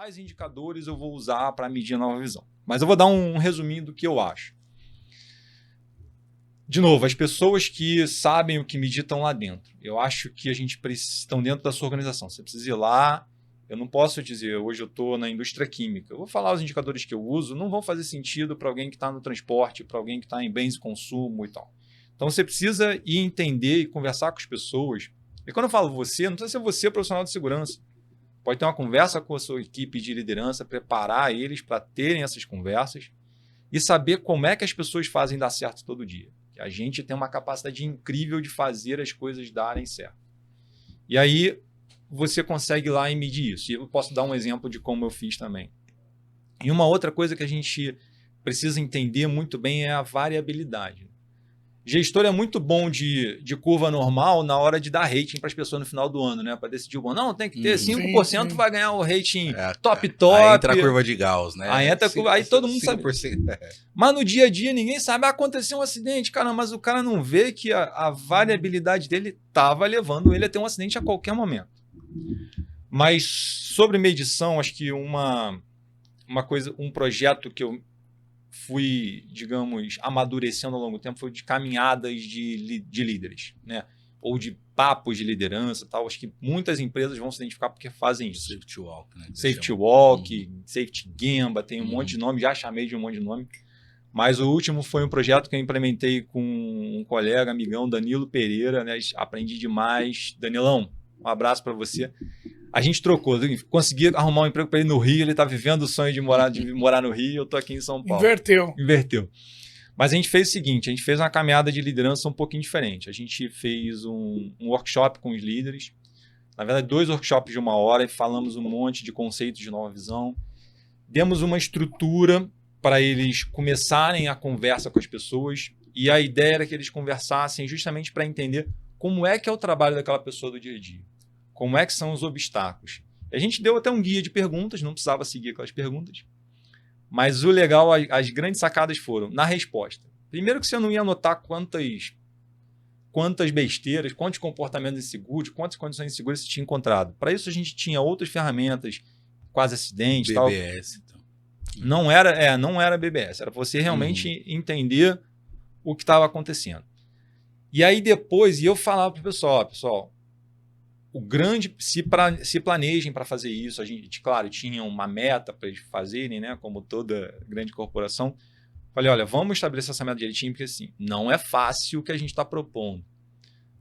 quais indicadores eu vou usar para medir a nova visão. Mas eu vou dar um resuminho do que eu acho. De novo, as pessoas que sabem o que medir estão lá dentro. Eu acho que a gente estão dentro da sua organização. Você precisa ir lá. Eu não posso dizer, hoje eu estou na indústria química. Eu vou falar os indicadores que eu uso, não vão fazer sentido para alguém que está no transporte, para alguém que está em bens de consumo e tal. Então você precisa ir entender e conversar com as pessoas. E quando eu falo você, não precisa ser você profissional de segurança. Pode ter uma conversa com a sua equipe de liderança, preparar eles para terem essas conversas e saber como é que as pessoas fazem dar certo todo dia. A gente tem uma capacidade incrível de fazer as coisas darem certo. E aí você consegue ir lá e medir isso. E eu posso dar um exemplo de como eu fiz também. E uma outra coisa que a gente precisa entender muito bem é a variabilidade. Gestor é muito bom de curva normal na hora de dar rating para as pessoas no final do ano, né? Para decidir, não, tem que ter 5% vai ganhar o rating top. Aí entra a curva de Gauss, né? Aí todo mundo sabe. Mas no dia a dia ninguém sabe, aconteceu um acidente, cara, mas o cara não vê que a variabilidade dele estava levando ele a ter um acidente a qualquer momento. Mas sobre medição, acho que uma coisa, um projeto que eu fui, digamos, amadurecendo ao longo do tempo foi de caminhadas de líderes, né? Ou de papos de liderança, tal. Acho que muitas empresas vão se identificar porque fazem isso. Safety Walk, né? Safety Walk, Safety Gemba, tem um monte de nome, já chamei de um monte de nome. Mas o último foi um projeto que eu implementei com um colega, amigão, Danilo Pereira, né? Aprendi demais. Danilão, um abraço para você. A gente trocou, consegui arrumar um emprego para ele no Rio, ele está vivendo o sonho de morar no Rio, eu estou aqui em São Paulo. Inverteu. Mas a gente fez o seguinte, a gente fez uma caminhada de liderança um pouquinho diferente. A gente fez um workshop com os líderes, na verdade 2 workshops de 1 hora, e falamos um monte de conceitos de nova visão. Demos uma estrutura para eles começarem a conversa com as pessoas, e a ideia era que eles conversassem justamente para entender como é que é o trabalho daquela pessoa do dia a dia. Como é que são os obstáculos. A gente deu até um guia de perguntas, não precisava seguir aquelas perguntas. Mas o legal, as grandes sacadas foram na resposta. Primeiro que você não ia anotar quantas besteiras, quantos comportamentos inseguros, quantas condições inseguras você tinha encontrado. Para isso a gente tinha outras ferramentas, quase acidentes, BBS, tal. Então. Não era BBS, era você realmente entender o que estava acontecendo. E aí depois, eu falava para o pessoal, o grande, se planejem para fazer isso. A gente, claro, tinha uma meta para eles fazerem, né? Como toda grande corporação. Falei, olha, vamos estabelecer essa meta direitinho, porque assim, não é fácil o que a gente está propondo.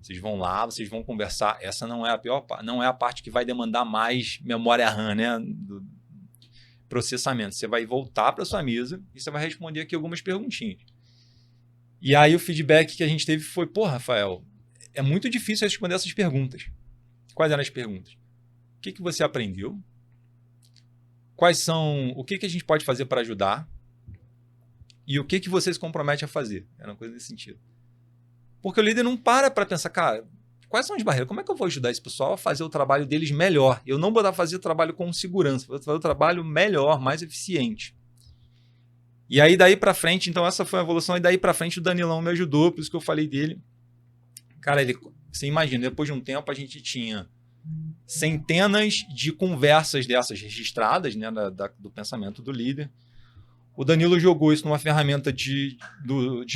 Vocês vão lá, vocês vão conversar. Essa não é a pior parte, não é a parte que vai demandar mais memória RAM, né? Do processamento. Você vai voltar para sua mesa e você vai responder aqui algumas perguntinhas. E aí o feedback que a gente teve foi, Rafael, é muito difícil responder essas perguntas. Quais eram as perguntas? O que você aprendeu? O que a gente pode fazer para ajudar? E o que você se compromete a fazer? Era uma coisa desse sentido. Porque o líder não para pensar, cara, quais são as barreiras? Como é que eu vou ajudar esse pessoal a fazer o trabalho deles melhor? Eu não vou fazer o trabalho com segurança, vou fazer o trabalho melhor, mais eficiente. E aí daí para frente, então essa foi a evolução, e daí para frente o Danilão me ajudou, por isso que eu falei dele. Cara, você imagina, depois de um tempo a gente tinha centenas de conversas dessas registradas, né, do pensamento do líder. O Danilo jogou isso numa ferramenta de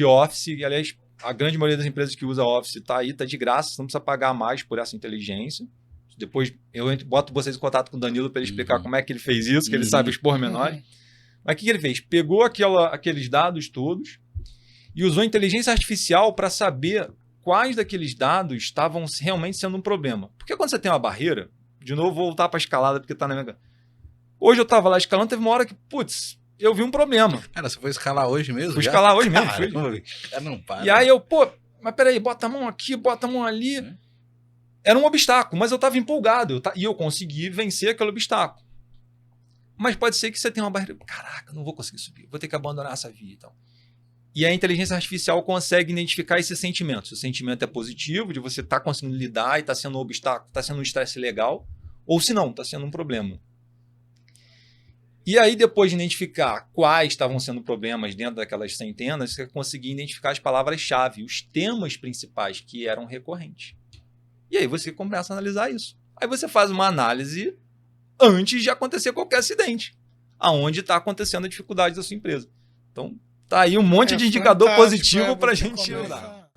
Office, e aliás, a grande maioria das empresas que usa Office está aí, está de graça, você não precisa pagar mais por essa inteligência. Depois eu boto vocês em contato com o Danilo para ele explicar como é que ele fez isso, que ele sabe os pormenores. Mas o que ele fez? Pegou aqueles dados todos e usou inteligência artificial para saber quais daqueles dados estavam realmente sendo um problema. Porque quando você tem uma barreira, de novo vou voltar para a escalada, porque está na minha... Hoje eu estava lá escalando, teve uma hora que, eu vi um problema. Cara, você foi escalar hoje mesmo? Fui escalar hoje mesmo. Cara, não para. E aí eu, mas peraí, bota a mão aqui, bota a mão ali. Era um obstáculo, mas eu estava empolgado. E eu consegui vencer aquele obstáculo. Mas pode ser que você tenha uma barreira. Caraca, não vou conseguir subir, vou ter que abandonar essa via e tal. E a inteligência artificial consegue identificar esse sentimento. Se o sentimento é positivo, de você estar conseguindo lidar e está sendo um obstáculo, está sendo um estresse legal, ou se não, está sendo um problema. E aí, depois de identificar quais estavam sendo problemas dentro daquelas centenas, você conseguia identificar as palavras-chave, os temas principais que eram recorrentes. E aí você começa a analisar isso. Aí você faz uma análise antes de acontecer qualquer acidente, aonde está acontecendo a dificuldade da sua empresa. Então, tá aí um monte de indicador fantástico, positivo para a você gente começa- usar.